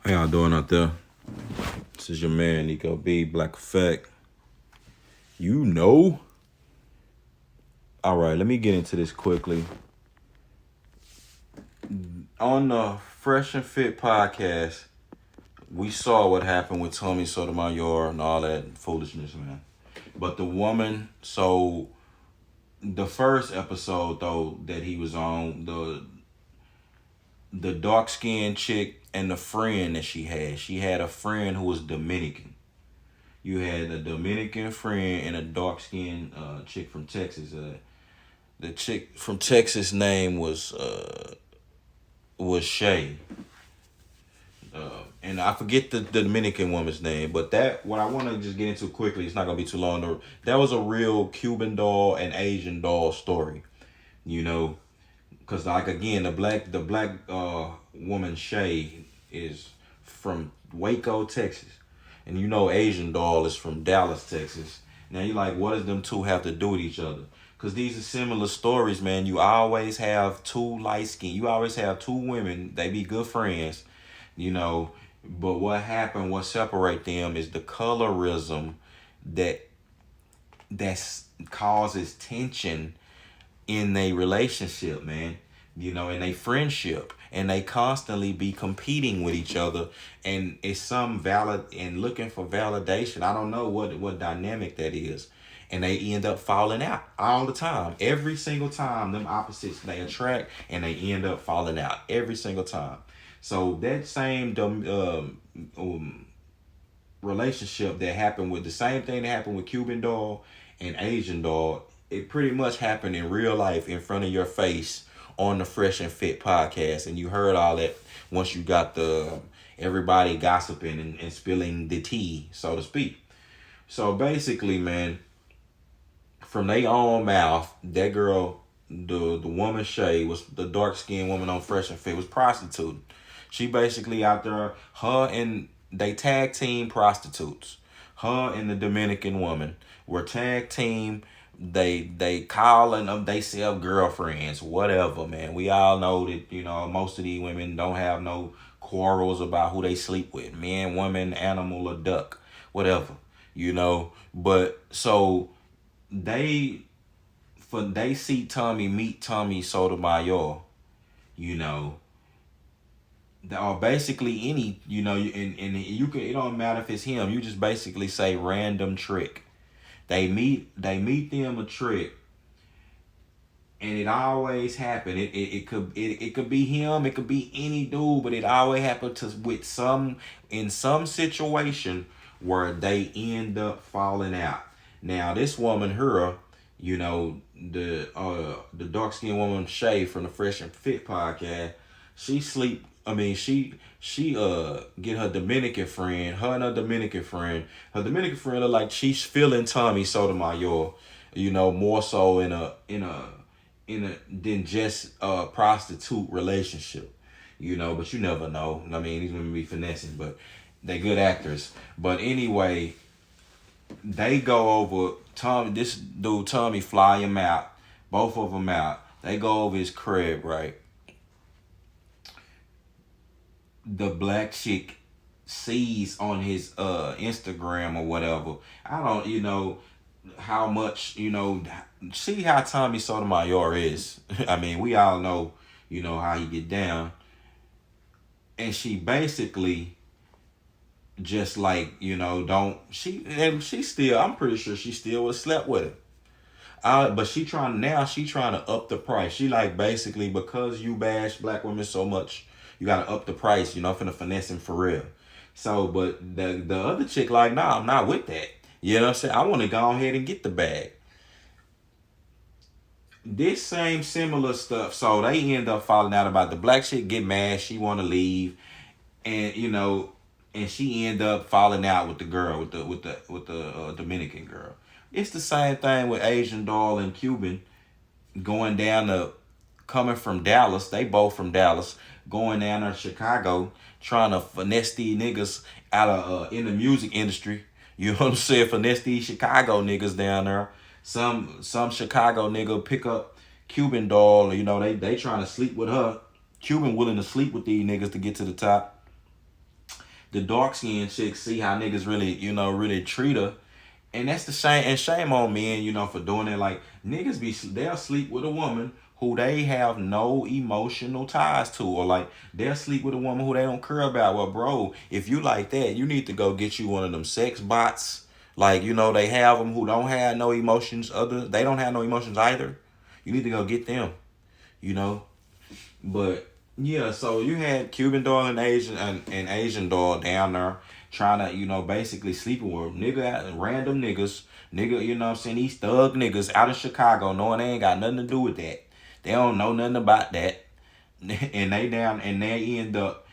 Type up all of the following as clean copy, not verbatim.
How y'all doing out there? This is your man, Nico B, Blackeffect. You know? All right, let me get into this quickly. On the Fresh and Fit podcast, we saw what happened with Tommy Sotomayor and all that foolishness, man. But the woman, so the first episode though that he was on, the dark skinned chick and the friend that she had a friend who was Dominican. You had a Dominican friend and a dark skinned chick from Texas. The chick from Texas name was Shay. And I forget the Dominican woman's name, but that what I want to just get into quickly. It's not gonna be too long. That was a real Cuban doll and Asian doll story, you know, because like again the black woman Shay is from Waco, Texas, and you know Asian doll is from Dallas, Texas. Now you're like, what does them two have to do with each other? Because these are similar stories, man. You always have two light skin. You always have two women. They be good friends, you know. But what happened, what separate them is the colorism that that's causes tension in a relationship, man. You know, in a friendship, and they constantly be competing with each other, and it's some valid and looking for validation. I don't know what dynamic that is, and they end up falling out all the time. Every single time, them opposites they attract, and they end up falling out every single time. So that same relationship that happened with the same thing that happened with Cuban doll and Asian doll, it pretty much happened in real life in front of your face on the Fresh and Fit podcast, and you heard all that once you got the everybody gossiping and spilling the tea, so to speak. So basically, man, from their own mouth, that girl, the woman Shay, was the dark skinned woman on Fresh and Fit, was prostituting. She basically out there, her and they tag team prostitutes. Her and the Dominican woman were tag team. They calling them, they sell girlfriends, whatever, man. We all know that, you know, most of these women don't have no quarrels about who they sleep with. Man, woman, animal, or duck, whatever, you know. But so they they see Tommy meet Tommy Sotomayor, you know, or basically any, you know, and you can, it don't matter if it's him, you just basically say random trick. They meet them a trick, and it always happen. It could be him, it could be any dude, but it always happen to with some in some situation where they end up falling out. Now this woman, her, you know, the dark skinned woman Shay from the Fresh and Fit podcast, she sleep. I mean, she get her Dominican friend, her and her Dominican friend. Her Dominican friend look like she's feeling Tommy Sotomayor, you know, more so in a than just a prostitute relationship, you know. But you never know. I mean, these women be finessing, but they good actors. But anyway, they go over Tommy. This dude Tommy fly him out, both of them out. They go over his crib, right? The black chick sees on his Instagram or whatever. I don't, you know, how much, you know, see how Tommy Sotomayor is. I mean, we all know, you know, how he get down. And she basically just like, you know, don't she still, I'm pretty sure she still would have slept with him. But she trying to up the price. She like basically, because you bash black women so much, you gotta up the price. You know, finna finesse him for real. So, but the other chick like, nah, I'm not with that. You know what I'm saying? I want to go ahead and get the bag. This same similar stuff. So they end up falling out about the black chick get mad. She want to leave, and you know, and she end up falling out with the girl, with the Dominican girl. It's the same thing with Asian doll and Cuban going down to coming from Dallas. They both from Dallas, going down to Chicago, trying to finesse these niggas out of in the music industry. You know what I'm saying? Finesse these Chicago niggas down there. Some Chicago nigga pick up Cuban doll. You know, they trying to sleep with her. Cuban willing to sleep with these niggas to get to the top. the dark skinned chick see how niggas really, really treat her. And that's the shame, and shame on men, for doing it. Like, niggas they'll sleep with a woman who they have no emotional ties to, or like they'll sleep with a woman who they don't care about. Well, bro, if you like that, you need to go get you one of them sex bots. Like, they have them who don't have no emotions. They don't have no emotions either. You need to go get them. You know, but yeah. So you had Cuban doll and Asian doll down there trying to, basically sleeping with random niggas, you know what I'm saying, these thug niggas out of Chicago, knowing they ain't got nothing to do with that. They don't know nothing about that. And they end up,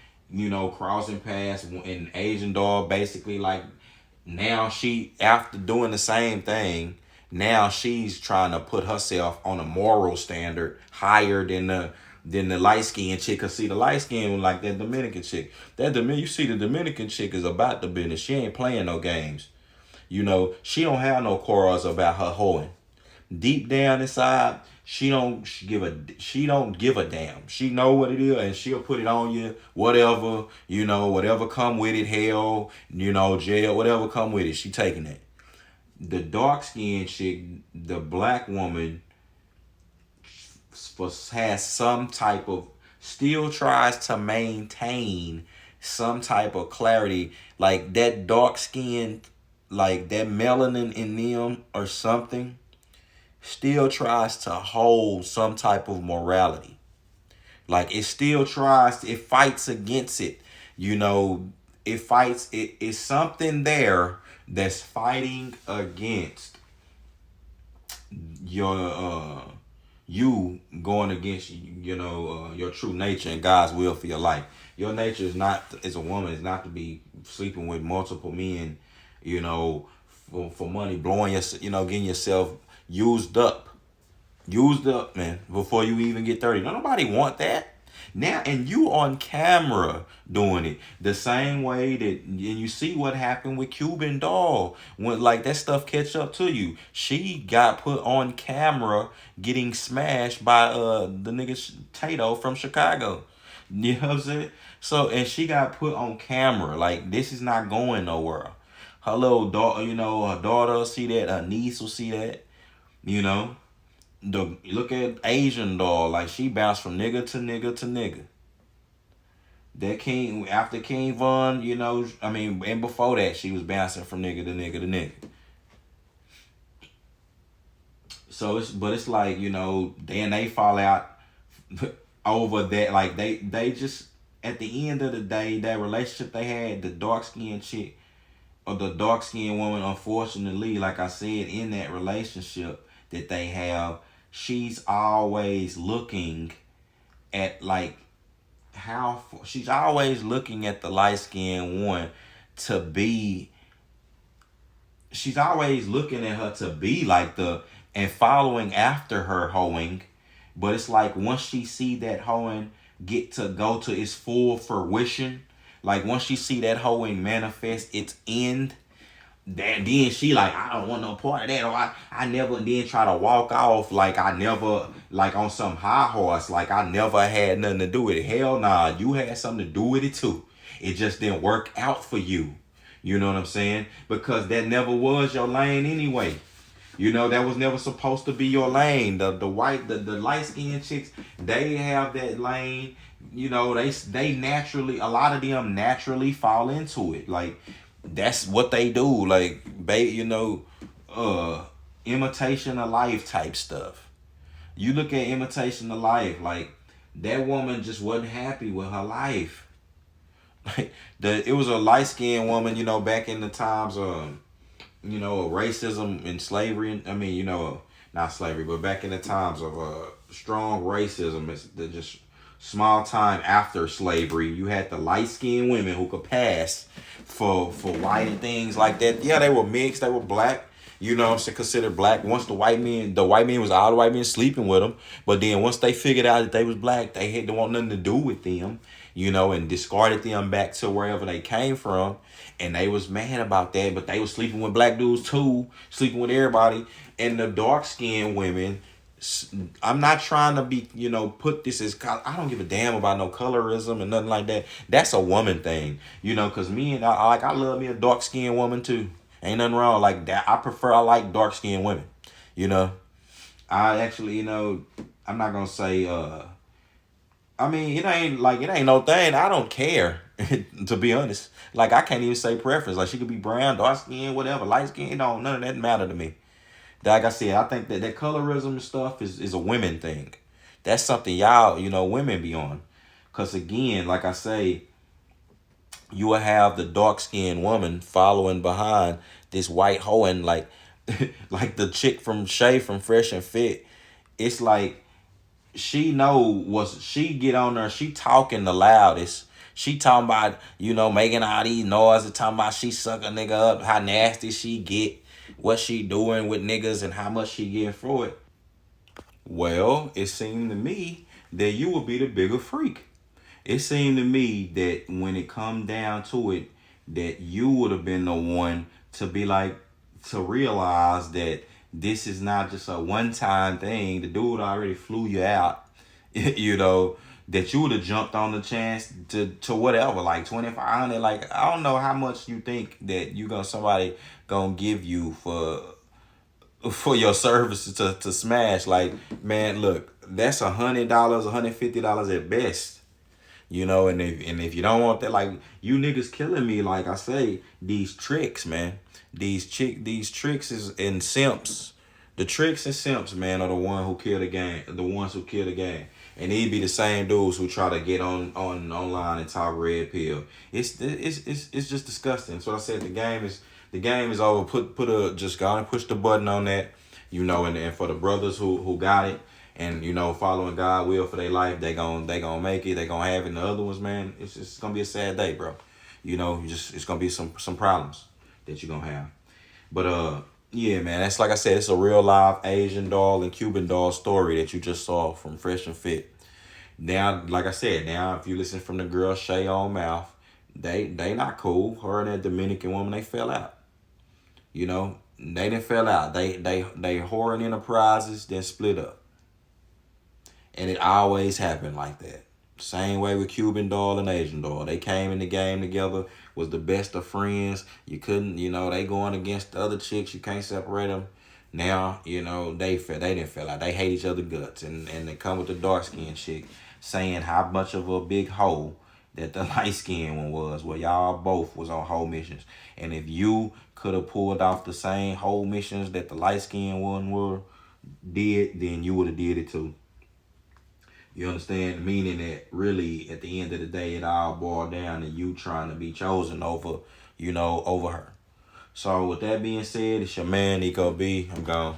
crossing paths, and Asian doll basically, like, now she, after doing the same thing, now she's trying to put herself on a moral standard higher than the light skinned chick. Cause see, the light skin was like that Dominican chick. You see, the Dominican chick is about the business. She ain't playing no games. She don't have no quarrels about her hoeing. Deep down inside, she don't give a damn. She know what it is, and she'll put it on you. Whatever come with it, hell, jail, whatever come with it, she taking it. The dark skinned chick, the black woman, has some type of, still tries to maintain some type of clarity, like that dark skin, like that melanin in them or something, still tries to hold some type of morality. Like, it still it fights against it. It fights, it's something there that's fighting against your you going against your true nature and God's will for your life. Your nature is not, as a woman, is not to be sleeping with multiple men, for money, blowing getting yourself used up, man, before you even get 30. Nobody want that. Now, and you on camera doing it the same way that, and you see what happened with Cuban doll when, like, that stuff catch up to you. She got put on camera getting smashed by the nigga Tato from Chicago. You know what I'm saying? So, and she got put on camera. Like, this is not going nowhere. Her little daughter, her daughter will see that. Her niece will see that. Look at Asian doll, like, she bounced from nigga to nigga to nigga. That after King Von, and before that, she was bouncing from nigga to nigga to nigga. So it's like, then they fall out over that. Like, they just, at the end of the day, that relationship they had, the dark skinned chick or the dark skinned woman, unfortunately, like I said, in that relationship that they have, she's always looking at, like, she's always looking at the light-skinned one to be, she's always looking at her to be like and following after her hoeing. But it's like, once she see that hoeing get to go to its full fruition, like, once she see that hoeing manifest its end, then she like, I don't want no part of that, or I never, then try to walk off like I never, like, on some high horse, like I never had nothing to do with it. Hell nah, you had something to do with it too. It just didn't work out for you. You know what I'm saying? Because that never was your lane anyway. That was never supposed to be your lane. The light skinned chicks, they have that lane. They naturally, a lot of them naturally fall into it. Like, that's what they do. Like, imitation of life type stuff. You look at imitation of life, like, that woman just wasn't happy with her life. Like, it was a light skinned woman, back in the times of, racism and slavery. Not slavery, but back in the times of strong racism. It's just small time after slavery. You had the light skinned women who could pass for white and things like that. Yeah, they were mixed, they were black, considered black. Once the white men was all the white men sleeping with them. But then once they figured out that they was black, they didn't want nothing to do with them, and discarded them back to wherever they came from. And they was mad about that, but they was sleeping with black dudes too, sleeping with everybody. And the dark skinned women I'm not trying to be, put this as, I don't give a damn about no colorism and nothing like that. That's a woman thing, because me and I love me a dark skinned woman too. Ain't nothing wrong like that. I like dark skinned women, you know. I actually, I'm not gonna say, I mean, it ain't no thing. I don't care, to be honest. Like, I can't even say preference. Like, she could be brown, dark skin, whatever, light skin. None of that matter to me. Like I said, I think that colorism stuff is a women thing. That's something y'all, women be on. Cause again, like I say, you will have the dark skinned woman following behind this white hoe, and like like the chick from Shay from Fresh and Fit. It's like she get on there, she talking the loudest. She talking about, making all these noises, talking about she suck a nigga up, how nasty she get, what she doing with niggas and how much she getting for it. Well, it seemed to me that you would be the bigger freak. It seemed to me that when it come down to it, that you would have been the one to be like, to realize that this is not just a one-time thing. The dude already flew you out, that you would have jumped on the chance to whatever, like 2,500. Like, I don't know how much you think that somebody gonna give you for your services to smash. Like, man, look, that's $100, $150 at best. And if you don't want that, like, you niggas killing me. Like I say, these tricks, man, these tricks is and simps. The tricks and simps, man, are the ones who kill the game. The ones who kill the game, and these be the same dudes who try to get on online and talk red pill. It's just disgusting. So I said the game is over. Just go and push the button on that, and for the brothers who got it, and following God will for their life, they gonna make it, they gonna have it. And the other ones, man, it's just gonna be a sad day, bro. It's gonna be some problems that you're gonna have. But yeah, man, that's, like I said, it's a real live Asian doll and Cuban doll story that you just saw from Fresh and Fit. Now, like I said, if you listen from the girl Shay on mouth, they not cool. Her and that Dominican woman, they fell out. They didn't fell out. They whoring enterprises, then split up. And it always happened like that. Same way with Cuban doll and Asian doll. They came in the game together, was the best of friends. You couldn't, they going against the other chicks. You can't separate them. Now, they didn't fell out. They hate each other guts. And they come with the dark skinned chick saying how much of a big hoe that the light skinned one was. Well, y'all both was on hoe missions. And if you could have pulled off the same hoe missions that the light skinned one did, then you would have did it too. You understand? Meaning that really, at the end of the day, it all boiled down to you trying to be chosen over her. So with that being said, it's your man, Nico B. I'm gone.